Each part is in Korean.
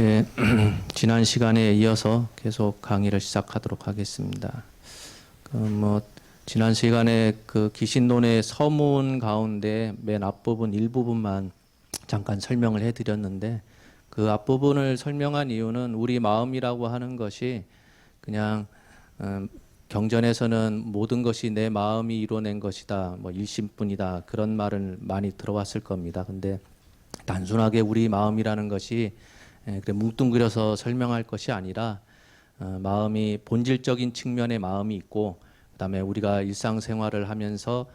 예, 지난 시간에 이어서 계속 강의를 시작하도록 하겠습니다. 지난 시간에 그 기신론의 서문 가운데 맨 앞부분 일부분만 잠깐 설명을 해드렸는데, 그 앞부분을 설명한 이유는 우리 마음이라고 하는 것이 그냥 경전에서는 모든 것이 내 마음이 이뤄낸 것이다, 일심뿐이다, 그런 말을 많이 들어왔을 겁니다. 근데 단순하게 우리 마음이라는 것이 그래 뭉뚱그려서 설명할 것이 아니라 마음이 본질적인 측면의 마음이 있고, 그다음에 우리가 일상생활을 하면서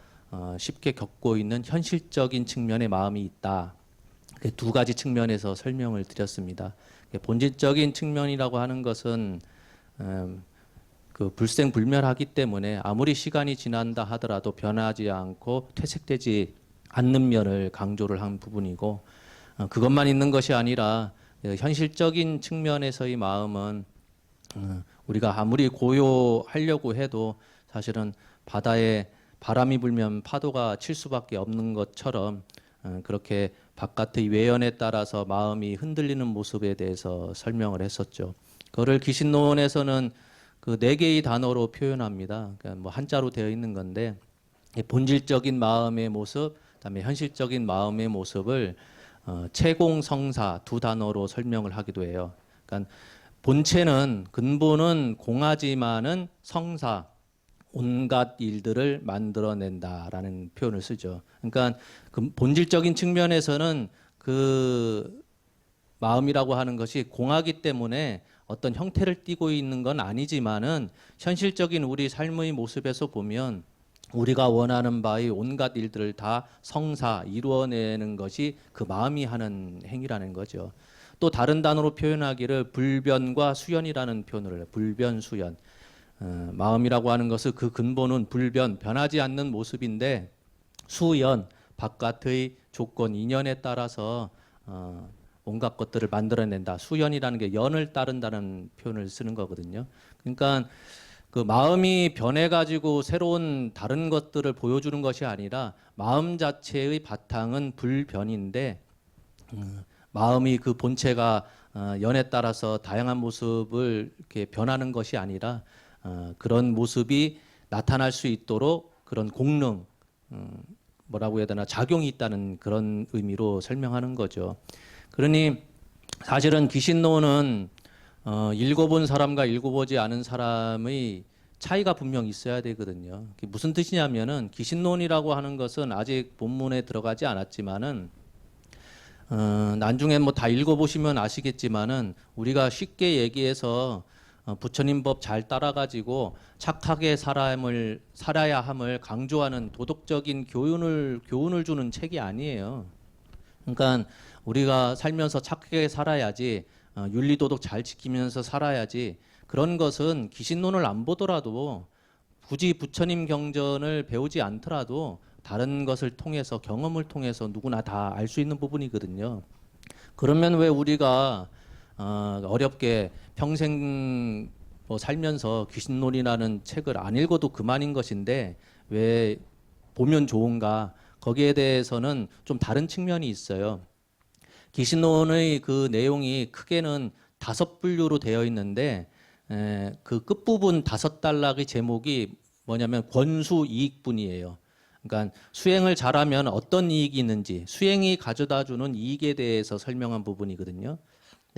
쉽게 겪고 있는 현실적인 측면의 마음이 있다. 두 가지 측면에서 설명을 드렸습니다. 본질적인 측면이라고 하는 것은 그 불생불멸하기 때문에 아무리 시간이 지난다 하더라도 변하지 않고 퇴색되지 않는 면을 강조를 한 부분이고, 그것만 있는 것이 아니라 현실적인 측면에서의 마음은 우리가 아무리 고요하려고 해도 사실은 바다에 바람이 불면 파도가 칠 수밖에 없는 것처럼 그렇게 바깥의 외연에 따라서 마음이 흔들리는 모습에 대해서 설명을 했었죠. 그거를 기신론에서는 그 네 개의 단어로 표현합니다. 그러니까 한자로 되어 있는 건데, 본질적인 마음의 모습, 그다음에 현실적인 마음의 모습을 채공성사 두 단어로 설명을 하기도 해요. 그러니까 본체는 근본은 공하지만은 성사, 온갖 일들을 만들어낸다라는 표현을 쓰죠. 그러니까 그 본질적인 측면에서는 그 마음이라고 하는 것이 공하기 때문에 어떤 형태를 띠고 있는 건 아니지만은 현실적인 우리 삶의 모습에서 보면 우리가 원하는 바의 온갖 일들을 다 성사, 이루어내는 것이 그 마음이 하는 행위라는 거죠. 또 다른 단어로 표현하기를 불변과 수연이라는 표현을 해요. 불변, 수연. 마음이라고 하는 것은 그 근본은 불변, 변하지 않는 모습인데, 수연, 바깥의 조건, 인연에 따라서 온갖 것들을 만들어낸다. 수연이라는 게 연을 따른다는 표현을 쓰는 거거든요. 그러니까 그 마음이 변해가지고 새로운 다른 것들을 보여주는 것이 아니라 마음 자체의 바탕은 불변인데, 마음이 그 본체가 연에 따라서 다양한 모습을 이렇게 변하는 것이 아니라 그런 모습이 나타날 수 있도록 그런功能, 뭐라고 해야 되나, 작용이 있다는 그런 의미로 설명하는 거죠. 그러니 사실은 기신론은 읽어본 사람과 읽어보지 않은 사람의 차이가 분명 있어야 되거든요. 그게 무슨 뜻이냐면은, 기신론이라고 하는 것은 아직 본문에 들어가지 않았지만은 나중에 다 읽어보시면 아시겠지만은, 우리가 쉽게 얘기해서 부처님 법 잘 따라가지고 착하게 살아야 함을 강조하는 도덕적인 교훈을 주는 책이 아니에요. 그러니까 우리가 살면서 착하게 살아야지, 윤리도덕 잘 지키면서 살아야지, 그런 것은 기신론을 안 보더라도, 굳이 부처님 경전을 배우지 않더라도 다른 것을 통해서, 경험을 통해서 누구나 다 알 수 있는 부분이거든요. 그러면 왜 우리가 어렵게 평생 살면서 기신론이라는 책을 안 읽어도 그만인 것인데 왜 보면 좋은가? 거기에 대해서는 좀 다른 측면이 있어요. 기신론의 그 내용이 크게는 5분류로 되어 있는데, 그 끝부분 5단락의 제목이 뭐냐면 권수이익분이에요. 그러니까 수행을 잘하면 어떤 이익이 있는지, 수행이 가져다주는 이익에 대해서 설명한 부분이거든요.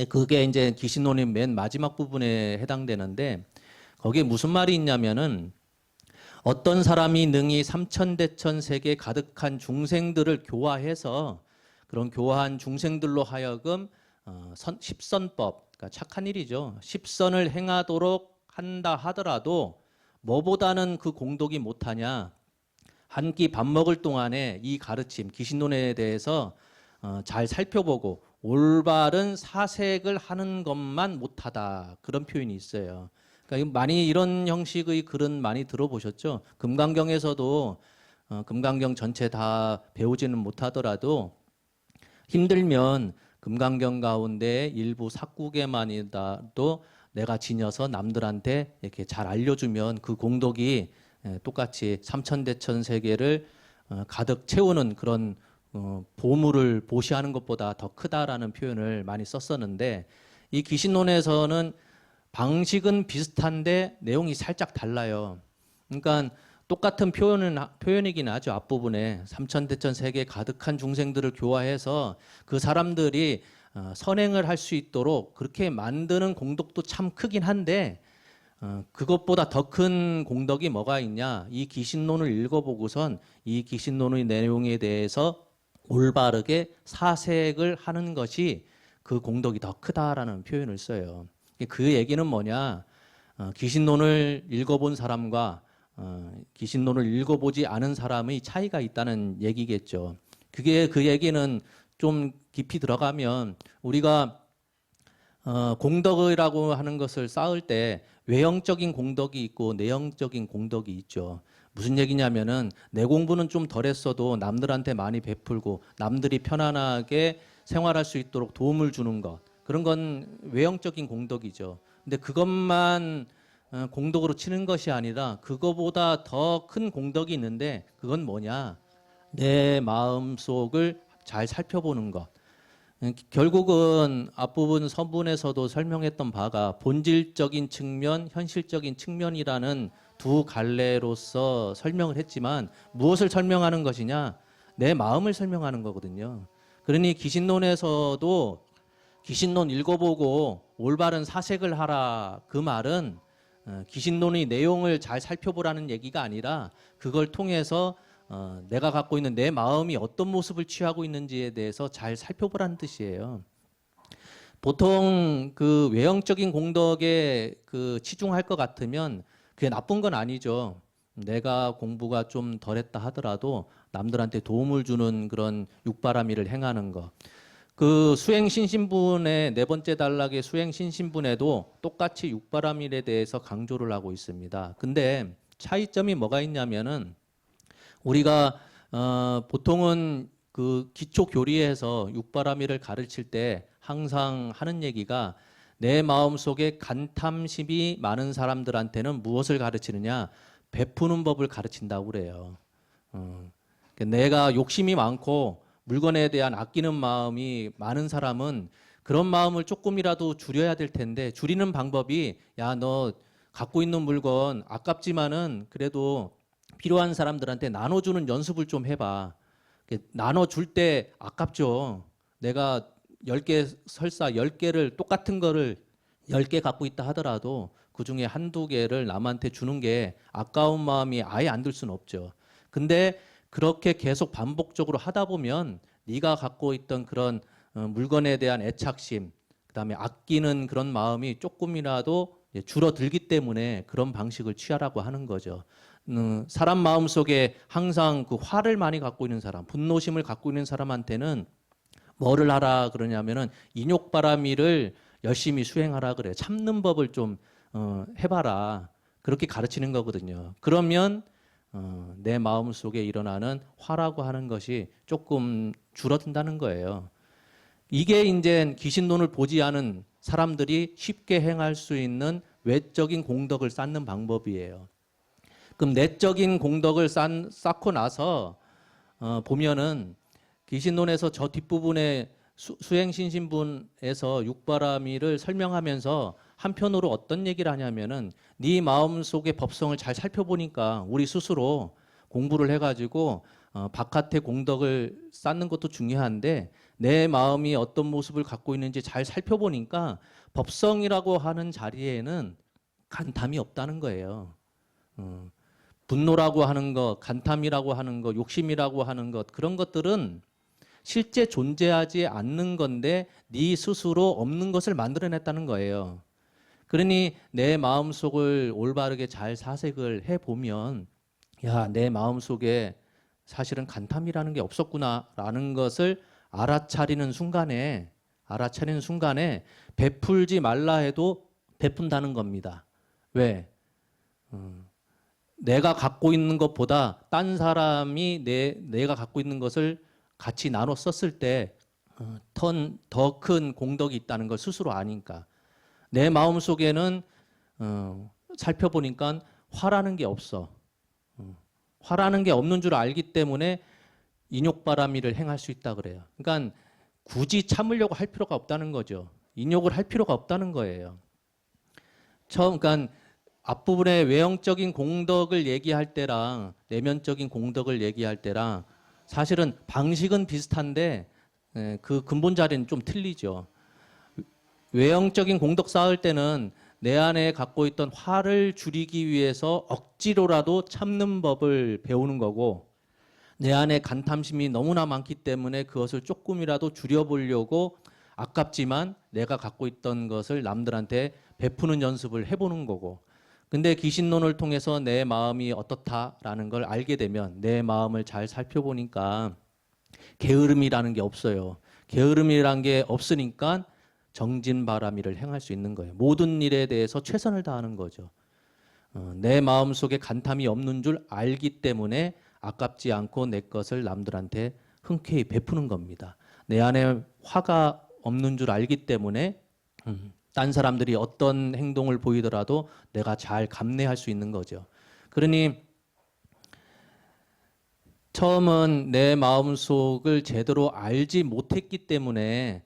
그게 이제 기신론의 맨 마지막 부분에 해당되는데, 거기에 무슨 말이 있냐면은, 어떤 사람이 능히 삼천대천 세계 가득한 중생들을 교화해서 그런 교화한 중생들로 하여금 십선법, 그러니까 착한 일이죠, 십선을 행하도록 한다 하더라도 뭐보다는 그 공덕이 못하냐, 한 끼 밥 먹을 동안에 이 가르침, 기신론에 대해서 잘 살펴보고 올바른 사색을 하는 것만 못하다, 그런 표현이 있어요. 그러니까 많이 이런 형식의 글은 많이 들어보셨죠? 금강경에서도 금강경 전체 다 배우지는 못하더라도 힘들면 금강경 가운데 일부 삭구계만이라도 내가 지녀서 남들한테 이렇게 잘 알려주면 그 공덕이 똑같이 삼천대천 세계를 가득 채우는 그런 보물을 보시하는 것보다 더 크다라는 표현을 많이 썼었는데, 이 귀신론에서는 방식은 비슷한데 내용이 살짝 달라요. 그러니까 똑같은 표현이긴 하죠. 앞부분에 삼천대천 세계 가득한 중생들을 교화해서 그 사람들이 선행을 할 수 있도록 그렇게 만드는 공덕도 참 크긴 한데 그것보다 더 큰 공덕이 뭐가 있냐? 이 귀신론을 읽어보고선 이 귀신론의 내용에 대해서 올바르게 사색을 하는 것이 그 공덕이 더 크다라는 표현을 써요. 그 얘기는 뭐냐? 귀신론을 읽어본 사람과 귀신론을 읽어보지 않은 사람의 차이가 있다는 얘기겠죠. 그게 그 얘기는 좀 깊이 들어가면 우리가 공덕이라고 하는 것을 쌓을 때 외형적인 공덕이 있고 내형적인 공덕이 있죠. 무슨 얘기냐면은 내 공부는 좀 덜했어도 남들한테 많이 베풀고 남들이 편안하게 생활할 수 있도록 도움을 주는 것. 그런 건 외형적인 공덕이죠. 근데 그것만 공덕으로 치는 것이 아니라 그거보다 더 큰 공덕이 있는데 그건 뭐냐? 내 마음속을 잘 살펴보는 것. 결국은 앞부분 서문에서도 설명했던 바가 본질적인 측면, 현실적인 측면이라는 두 갈래로서 설명을 했지만 무엇을 설명하는 것이냐? 내 마음을 설명하는 거거든요. 그러니 귀신론에서도 귀신론 읽어보고 올바른 사색을 하라 그 말은 귀신론의 내용을 잘 살펴보라는 얘기가 아니라 그걸 통해서 내가 갖고 있는 내 마음이 어떤 모습을 취하고 있는지에 대해서 잘 살펴보라는 뜻이에요. 보통 그 외형적인 공덕에 그 치중할 것 같으면 그게 나쁜 건 아니죠. 내가 공부가 좀 덜했다 하더라도 남들한테 도움을 주는 그런 육바라밀을 행하는 것. 그 수행신신분의 네 번째 단락의 수행신신분에도 똑같이 육바라밀에 대해서 강조를 하고 있습니다. 근데 차이점이 뭐가 있냐면은 우리가 보통은 그 기초 교리에서 육바라밀을 가르칠 때 항상 하는 얘기가 내 마음속에 간탐심이 많은 사람들한테는 무엇을 가르치느냐? 베푸는 법을 가르친다고 그래요. 내가 욕심이 많고 물건에 대한 아끼는 마음이 많은 사람은 그런 마음을 조금이라도 줄여야 될 텐데 줄이는 방법이 야, 너 갖고 있는 물건 아깝지만은 그래도 필요한 사람들한테 나눠주는 연습을 좀 해봐. 나눠줄 때 아깝죠. 내가 10개, 설사 10개를 똑같은 거를 10개 갖고 있다 하더라도 그중에 한두 개를 남한테 주는 게 아까운 마음이 아예 안 들 수는 없죠. 근데 그렇게 계속 반복적으로 하다 보면 네가 갖고 있던 그런 물건에 대한 애착심, 그다음에 아끼는 그런 마음이 조금이라도 줄어들기 때문에 그런 방식을 취하라고 하는 거죠. 사람 마음속에 항상 그 화를 많이 갖고 있는 사람, 분노심을 갖고 있는 사람한테는 뭐를 하라 그러냐면은 인욕바라밀을 열심히 수행하라 그래요. 참는 법을 좀 해봐라. 그렇게 가르치는 거거든요. 그러면 내 마음 속에 일어나는 화라고 하는 것이 조금 줄어든다는 거예요. 이게 이제 귀신론을 보지 않은 사람들이 쉽게 행할 수 있는 외적인 공덕을 쌓는 방법이에요. 그럼 내적인 공덕을 쌓고 나서 보면은 귀신론에서 저 뒷부분에 수행신신분에서 육바라밀을 설명하면서 한편으로 어떤 얘기를 하냐면은 네 마음속의 법성을 잘 살펴보니까 우리 스스로 공부를 해가지고 바깥의 공덕을 쌓는 것도 중요한데 내 마음이 어떤 모습을 갖고 있는지 잘 살펴보니까 법성이라고 하는 자리에는 간탐이 없다는 거예요. 분노라고 하는 것, 간탐이라고 하는 것, 욕심이라고 하는 것 그런 것들은 실제 존재하지 않는 건데 네 스스로 없는 것을 만들어냈다는 거예요. 그러니 내 마음속을 올바르게 잘 사색을 해보면 야, 내 마음속에 사실은 간탐이라는 게 없었구나라는 것을 알아차리는 순간에 베풀지 말라 해도 베푼다는 겁니다. 왜? 내가 갖고 있는 것보다 딴 사람이 내가 갖고 있는 것을 같이 나눠 썼을 때 더 큰 공덕이 있다는 걸 스스로 아니까. 내 마음 속에는 살펴보니까 화라는 게 없어. 화라는 게 없는 줄 알기 때문에 인욕바라밀을 행할 수 있다 그래요. 그러니까 굳이 참으려고 할 필요가 없다는 거죠. 인욕을 할 필요가 없다는 거예요. 그러니까 앞부분에 외형적인 공덕을 얘기할 때랑 내면적인 공덕을 얘기할 때랑 사실은 방식은 비슷한데 그 근본 자리는 좀 틀리죠. 외형적인 공덕 쌓을 때는 내 안에 갖고 있던 화를 줄이기 위해서 억지로라도 참는 법을 배우는 거고, 내 안에 간탐심이 너무나 많기 때문에 그것을 조금이라도 줄여보려고 아깝지만 내가 갖고 있던 것을 남들한테 베푸는 연습을 해보는 거고, 근데 귀신론을 통해서 내 마음이 어떻다라는 걸 알게 되면 내 마음을 잘 살펴보니까 게으름이라는 게 없어요. 게으름이라는 게 없으니까 정진바람이를 행할 수 있는 거예요. 모든 일에 대해서 최선을 다하는 거죠. 내 마음속에 간탐이 없는 줄 알기 때문에 아깝지 않고 내 것을 남들한테 흔쾌히 베푸는 겁니다. 내 안에 화가 없는 줄 알기 때문에 딴 사람들이 어떤 행동을 보이더라도 내가 잘 감내할 수 있는 거죠. 그러니 처음은 내 마음속을 제대로 알지 못했기 때문에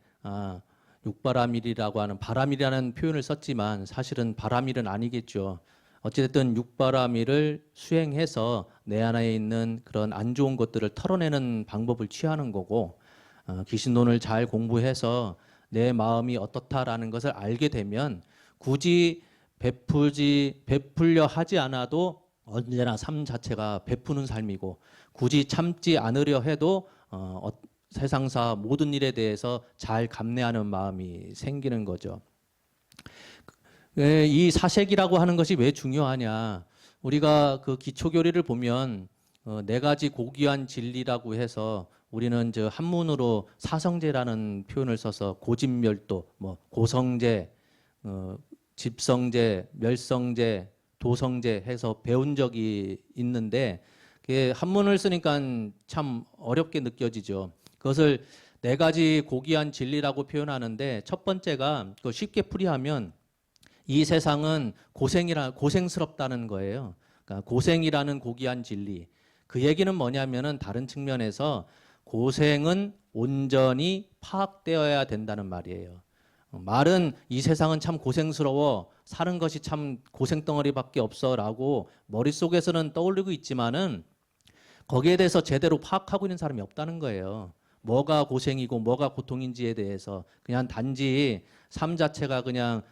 육바라밀이라고 하는 바라밀이라는 표현을 썼지만 사실은 바라밀은 아니겠죠. 어찌됐든 육바라밀을 수행해서 내 안에 있는 그런 안 좋은 것들을 털어내는 방법을 취하는 거고, 귀신론을 잘 공부해서 내 마음이 어떻다라는 것을 알게 되면 굳이 베풀려 하지 않아도 언제나 삶 자체가 베푸는 삶이고, 굳이 참지 않으려 해도 세상사 모든 일에 대해서 잘 감내하는 마음이 생기는 거죠. 이 사색이라고 하는 것이 왜 중요하냐? 우리가 그 기초교리를 보면 네 가지 고귀한 진리라고 해서 우리는 저 한문으로 사성제라는 표현을 써서 고집멸도, 뭐 고성제, 집성제, 멸성제, 도성제 해서 배운 적이 있는데, 그게 한문을 쓰니까 참 어렵게 느껴지죠. 그것을 네 가지 고귀한 진리라고 표현하는데, 첫 번째가 쉽게 풀이하면 이 세상은 고생스럽다는 거예요. 그러니까 고생이라는 고귀한 진리. 그 얘기는 뭐냐면은 다른 측면에서 고생은 온전히 파악되어야 된다는 말이에요. 말은 이 세상은 참 고생스러워, 사는 것이 참 고생덩어리밖에 없어라고 머릿속에서는 떠올리고 있지만은 거기에 대해서 제대로 파악하고 있는 사람이 없다는 거예요. 뭐가 고생이고 뭐가 고통인지에 대해서 그냥 단지 삶 자체가 그냥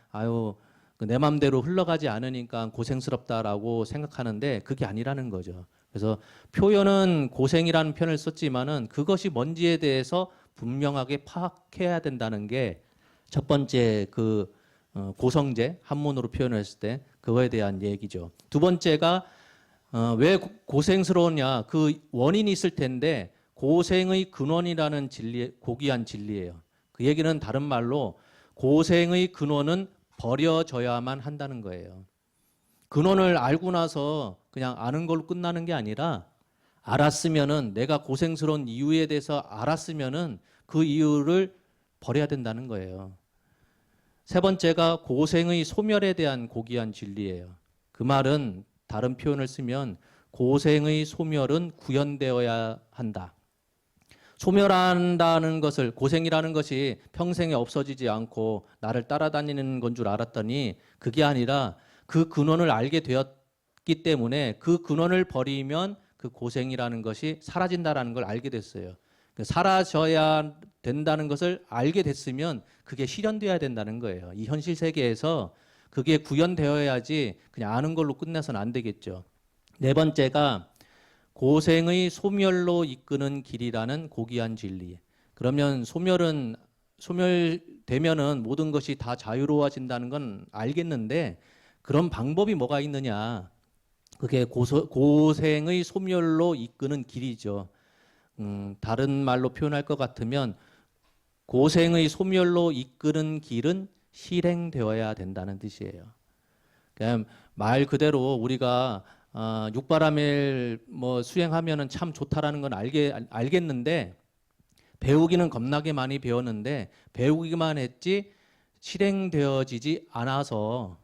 내 맘대로 흘러가지 않으니까 고생스럽다라고 생각하는데 그게 아니라는 거죠. 그래서 표현은 고생이라는 표현을 썼지만은 그것이 뭔지에 대해서 분명하게 파악해야 된다는 게 첫 번째 고성제 한문으로 표현했을 때 그거에 대한 얘기죠. 두 번째가 왜 고생스러우냐, 그 원인이 있을 텐데 고생의 근원이라는 진리, 고귀한 진리예요. 그 얘기는 다른 말로 고생의 근원은 버려져야만 한다는 거예요. 근원을 알고 나서 그냥 아는 걸로 끝나는 게 아니라 알았으면은, 내가 고생스러운 이유에 대해서 알았으면은 그 이유를 버려야 된다는 거예요. 세 번째가 고생의 소멸에 대한 고귀한 진리예요. 그 말은 다른 표현을 쓰면 고생의 소멸은 구현되어야 한다. 소멸한다는 것을, 고생이라는 것이 평생에 없어지지 않고 나를 따라다니는 건 줄 알았더니 그게 아니라 그 근원을 알게 되었기 때문에 그 근원을 버리면 그 고생이라는 것이 사라진다라는 걸 알게 됐어요. 사라져야 된다는 것을 알게 됐으면 그게 실현되어야 된다는 거예요. 이 현실 세계에서 그게 구현되어야지 그냥 아는 걸로 끝내서는 안 되겠죠. 네 번째가 고생의 소멸로 이끄는 길이라는 고귀한 진리. 그러면 소멸되면은 모든 것이 다 자유로워진다는 건 알겠는데 그런 방법이 뭐가 있느냐? 그게 고생의 소멸로 이끄는 길이죠. 다른 말로 표현할 것 같으면 고생의 소멸로 이끄는 길은 실행되어야 된다는 뜻이에요. 그냥 말 그대로 우리가 육바라밀 수행하면은 참 좋다라는 건 알겠는데 배우기는 겁나게 많이 배웠는데 배우기만 했지 실행되어지지 않아서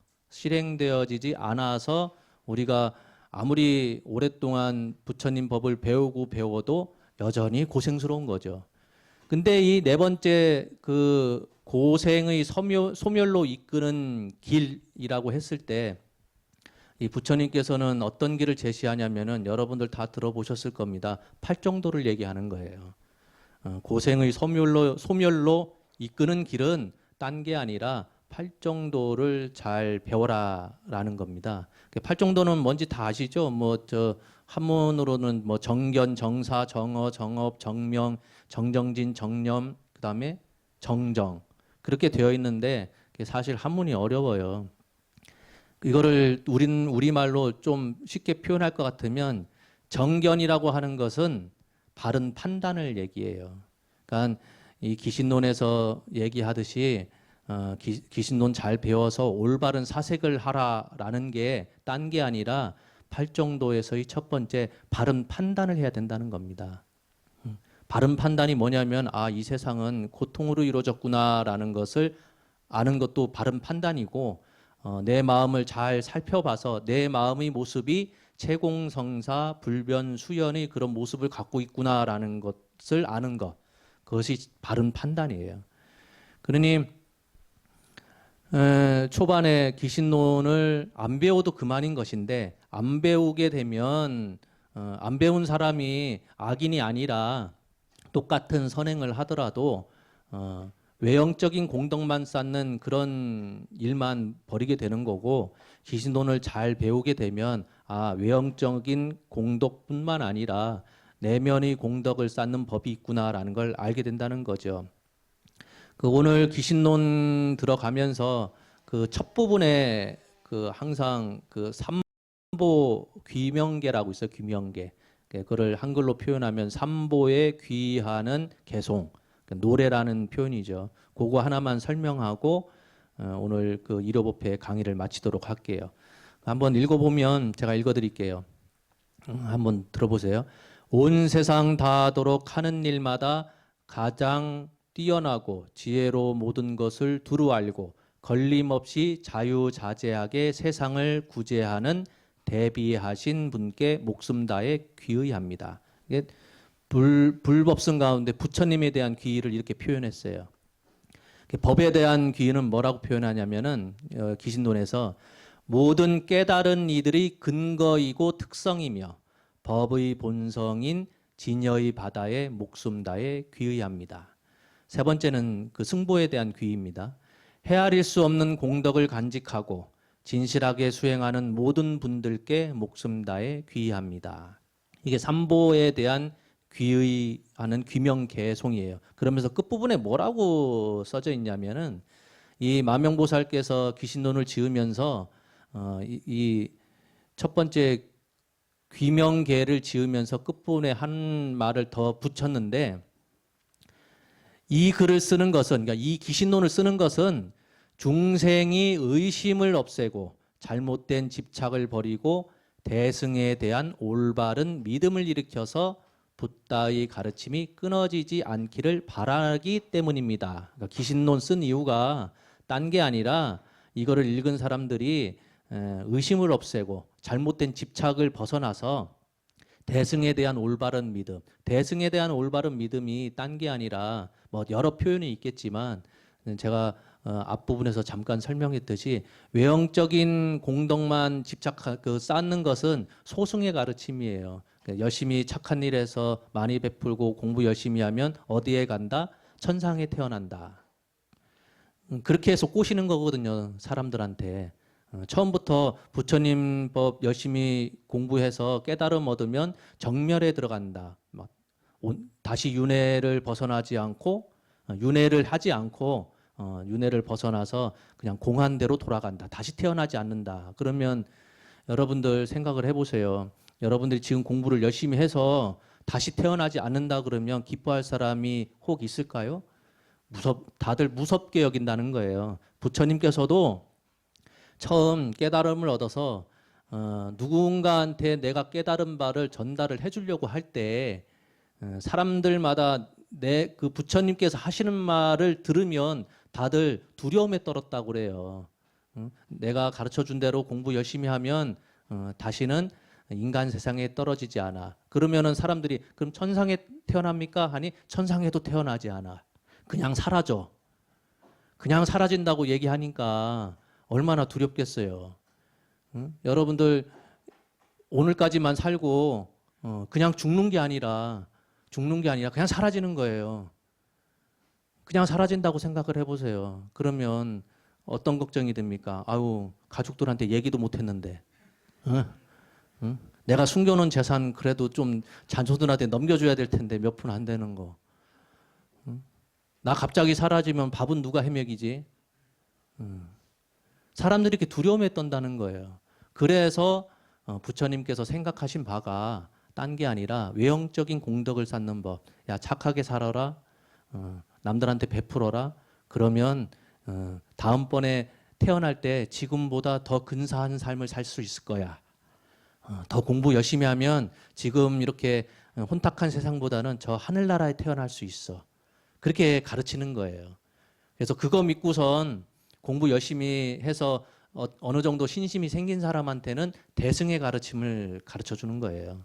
우리가 아무리 오랫동안 부처님 법을 배워도 여전히 고생스러운 거죠. 근데 이 네 번째 고생의 소멸로 이끄는 길이라고 했을 때 이 부처님께서는 어떤 길을 제시하냐면은 여러분들 다 들어보셨을 겁니다. 팔정도를 얘기하는 거예요. 고생의 소멸로 이끄는 길은 딴 게 아니라 팔정도를 잘 배워라라는 겁니다. 팔정도는 뭔지 다 아시죠? 뭐 저 한문으로는 뭐 정견, 정사, 정어, 정업, 정명, 정정진, 정념, 그다음에 정정 그렇게 되어 있는데 사실 한문이 어려워요. 이거를 우리말로 좀 쉽게 표현할 것 같으면 정견이라고 하는 것은 바른 판단을 얘기해요. 그러니까 이 기신론에서 얘기하듯이 기신론 잘 배워서 올바른 사색을 하라라는 게 딴 게 아니라 팔정도에서의 첫 번째 바른 판단을 해야 된다는 겁니다. 바른 판단이 뭐냐면 이 세상은 고통으로 이루어졌구나라는 것을 아는 것도 바른 판단이고 내 마음을 잘 살펴봐서 내 마음의 모습이 채공성사, 불변수연의 그런 모습을 갖고 있구나라는 것을 아는 것. 그것이 바른 판단이에요. 그러니 초반에 기신론을 안 배워도 그만인 것인데 안 배우게 되면 안 배운 사람이 악인이 아니라 똑같은 선행을 하더라도 외형적인 공덕만 쌓는 그런 일만 벌이게 되는 거고 기신론을 잘 배우게 되면 외형적인 공덕뿐만 아니라 내면의 공덕을 쌓는 법이 있구나라는 걸 알게 된다는 거죠. 오늘 기신론 들어가면서 그 첫 부분에 항상 삼보 귀명계라고 있어요. 귀명계. 그거를 한글로 표현하면 삼보에 귀하는 개송. 노래라는 표현이죠. 그거 하나만 설명하고 오늘 일요법회 강의를 마치도록 할게요. 한번 읽어보면 제가 읽어드릴게요. 한번 들어보세요. 온 세상 다하도록 하는 일마다 가장 뛰어나고 지혜로 모든 것을 두루 알고 걸림없이 자유자재하게 세상을 구제하는 대비하신 분께 목숨 다해 귀의합니다. 이게 불법성 가운데 부처님에 대한 귀의를 이렇게 표현했어요. 법에 대한 귀의는 뭐라고 표현하냐면은 기신론에서 모든 깨달은 이들의 근거이고 특성이며 법의 본성인 진여의 바다에 목숨 다해 귀의합니다. 세 번째는 승보에 대한 귀의입니다. 헤아릴 수 없는 공덕을 간직하고 진실하게 수행하는 모든 분들께 목숨 다해 귀의합니다. 이게 삼보에 대한 귀의하는 귀명개송이에요. 그러면서 끝부분에 뭐라고 써져 있냐면은 이 마명보살께서 기신론을 지으면서 이 첫 번째 귀명계를 지으면서 끝부분에 한 말을 더 붙였는데 이 글을 쓰는 것은 그러니까 이 기신론을 쓰는 것은 중생이 의심을 없애고 잘못된 집착을 버리고 대승에 대한 올바른 믿음을 일으켜서 붓다의 가르침이 끊어지지 않기를 바라기 때문입니다. 그러니까 기신론 쓴 이유가 딴 게 아니라 이거를 읽은 사람들이 의심을 없애고 잘못된 집착을 벗어나서 대승에 대한 올바른 믿음, 대승에 대한 올바른 믿음이 딴 게 아니라 뭐 여러 표현이 있겠지만 제가 앞부분에서 잠깐 설명했듯이 외형적인 공덕만 쌓는 것은 소승의 가르침이에요. 열심히 착한 일에서 많이 베풀고 공부 열심히 하면 어디에 간다? 천상에 태어난다. 그렇게 해서 꼬시는 거거든요, 사람들한테. 처음부터 부처님 법 열심히 공부해서 깨달음 얻으면 정멸에 들어간다. 다시 윤회를 벗어나지 않고 윤회를 하지 않고 윤회를 벗어나서 그냥 공한대로 돌아간다. 다시 태어나지 않는다. 그러면 여러분들 생각을 해보세요. 여러분들이 지금 공부를 열심히 해서 다시 태어나지 않는다 그러면 기뻐할 사람이 혹 있을까요? 다들 무섭게 여긴다는 거예요. 부처님께서도 처음 깨달음을 얻어서 누군가한테 내가 깨달은 바를 전달을 해주려고 할 때 사람들마다 그 부처님께서 하시는 말을 들으면 다들 두려움에 떨었다고 그래요. 내가 가르쳐준 대로 공부 열심히 하면 다시는 인간 세상에 떨어지지 않아. 그러면은 사람들이 그럼 천상에 태어납니까? 하니 천상에도 태어나지 않아. 그냥 사라져. 그냥 사라진다고 얘기하니까 얼마나 두렵겠어요. 응? 여러분들 오늘까지만 살고 그냥 죽는 게 아니라 그냥 사라지는 거예요. 그냥 사라진다고 생각을 해보세요. 그러면 어떤 걱정이 됩니까? 아유, 가족들한테 얘기도 못 했는데. 응? 응? 내가 숨겨놓은 재산 그래도 좀 자손들한테 넘겨줘야 될 텐데 몇 푼 안 되는 거. 응? 나 갑자기 사라지면 밥은 누가 해먹이지? 사람들이 이렇게 두려움에 떤다는 거예요. 그래서 부처님께서 생각하신 바가 딴 게 아니라 외형적인 공덕을 쌓는 법. 야, 착하게 살아라. 남들한테 베풀어라. 그러면 다음번에 태어날 때 지금보다 더 근사한 삶을 살 수 있을 거야. 더 공부 열심히 하면 지금 이렇게 혼탁한 세상보다는 저 하늘나라에 태어날 수 있어. 그렇게 가르치는 거예요. 그래서 그거 믿고선 공부 열심히 해서 어느 정도 신심이 생긴 사람한테는 대승의 가르침을 가르쳐 주는 거예요.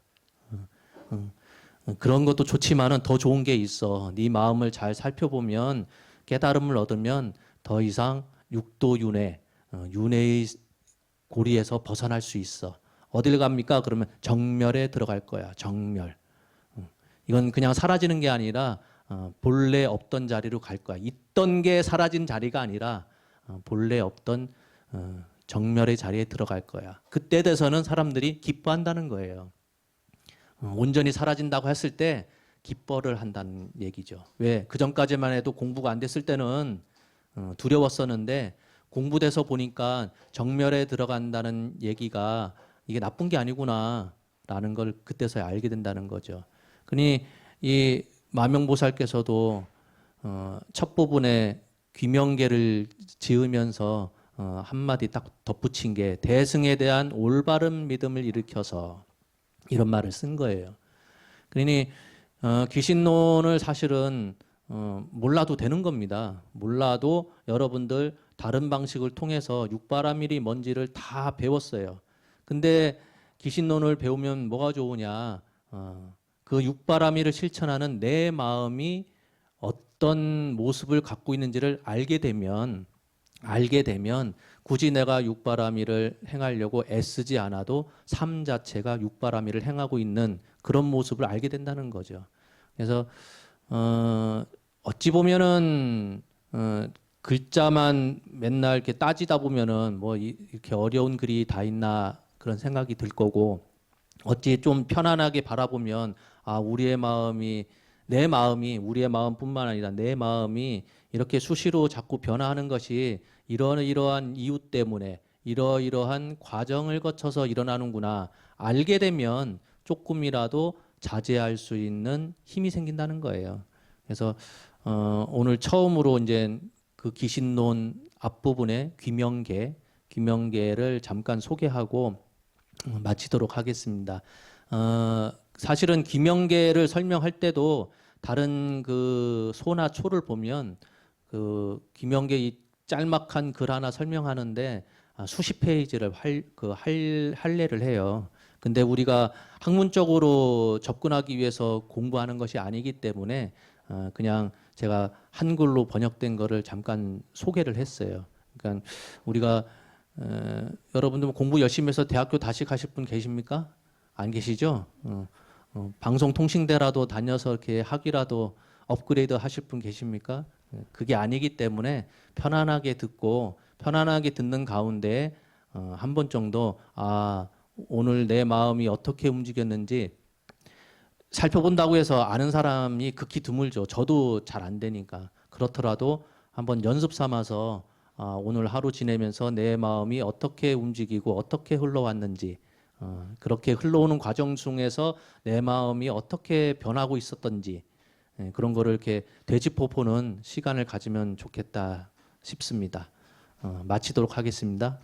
그런 것도 좋지만은 더 좋은 게 있어. 네 마음을 잘 살펴보면 깨달음을 얻으면 더 이상 육도 윤회, 윤회의 고리에서 벗어날 수 있어. 어딜 갑니까? 그러면 정멸에 들어갈 거야. 정멸. 이건 그냥 사라지는 게 아니라 본래 없던 자리로 갈 거야. 있던 게 사라진 자리가 아니라 본래 없던 정멸의 자리에 들어갈 거야. 그때 돼서는 사람들이 기뻐한다는 거예요. 온전히 사라진다고 했을 때 기뻐를 한다는 얘기죠. 왜? 그 전까지만 해도 공부가 안 됐을 때는 두려웠었는데 공부돼서 보니까 정멸에 들어간다는 얘기가 이게 나쁜 게 아니구나라는 걸 그때서야 알게 된다는 거죠. 그러니 이 마명보살께서도 첫 부분에 귀명계를 지으면서 한마디 딱 덧붙인 게 대승에 대한 올바른 믿음을 일으켜서 이런 말을 쓴 거예요. 그러니 귀신론을 사실은 몰라도 되는 겁니다. 몰라도 여러분들 다른 방식을 통해서 육바라밀이 뭔지를 다 배웠어요. 근데 귀신론을 배우면 뭐가 좋으냐? 그 육바라밀을 실천하는 내 마음이 어떤 모습을 갖고 있는지를 알게 되면 굳이 내가 육바라밀을 행하려고 애쓰지 않아도 삶 자체가 육바라밀을 행하고 있는 그런 모습을 알게 된다는 거죠. 그래서 어찌 보면은 글자만 맨날 이렇게 따지다 보면은 뭐 이렇게 어려운 글이 다 있나 그런 생각이 들 거고 어찌 좀 편안하게 바라보면 아 우리의 마음이 내 마음이 우리의 마음뿐만 아니라 내 마음이 이렇게 수시로 자꾸 변화하는 것이 이러이러한 이유 때문에 이러이러한 과정을 거쳐서 일어나는구나 알게 되면 조금이라도 자제할 수 있는 힘이 생긴다는 거예요. 그래서 오늘 처음으로 이제 그 귀신론 앞부분에 귀명계를 잠깐 소개하고 마치도록 하겠습니다. 사실은 귀명계를 설명할 때도 다른 그 소나 초를 보면 그 귀명계 이 짤막한 글 하나 설명하는데 수십 페이지를 할례를 해요. 근데 우리가 학문적으로 접근하기 위해서 공부하는 것이 아니기 때문에 그냥 제가 한글로 번역된 거를 잠깐 소개를 했어요. 그러니까 우리가 여러분들 공부 열심히 해서 대학교 다시 가실 분 계십니까? 안 계시죠? 방송통신대라도 다녀서 이렇게 학위라도 업그레이드 하실 분 계십니까? 그게 아니기 때문에 편안하게 듣고 편안하게 듣는 가운데 한 번 정도 오늘 내 마음이 어떻게 움직였는지 살펴본다고 해서 아는 사람이 극히 드물죠. 저도 잘 안 되니까. 그렇더라도 한번 연습 삼아서 오늘 하루 지내면서 내 마음이 어떻게 움직이고 어떻게 흘러왔는지 그렇게 흘러오는 과정 중에서 내 마음이 어떻게 변하고 있었던지 그런 거를 이렇게 되짚어 보는 시간을 가지면 좋겠다 싶습니다. 마치도록 하겠습니다.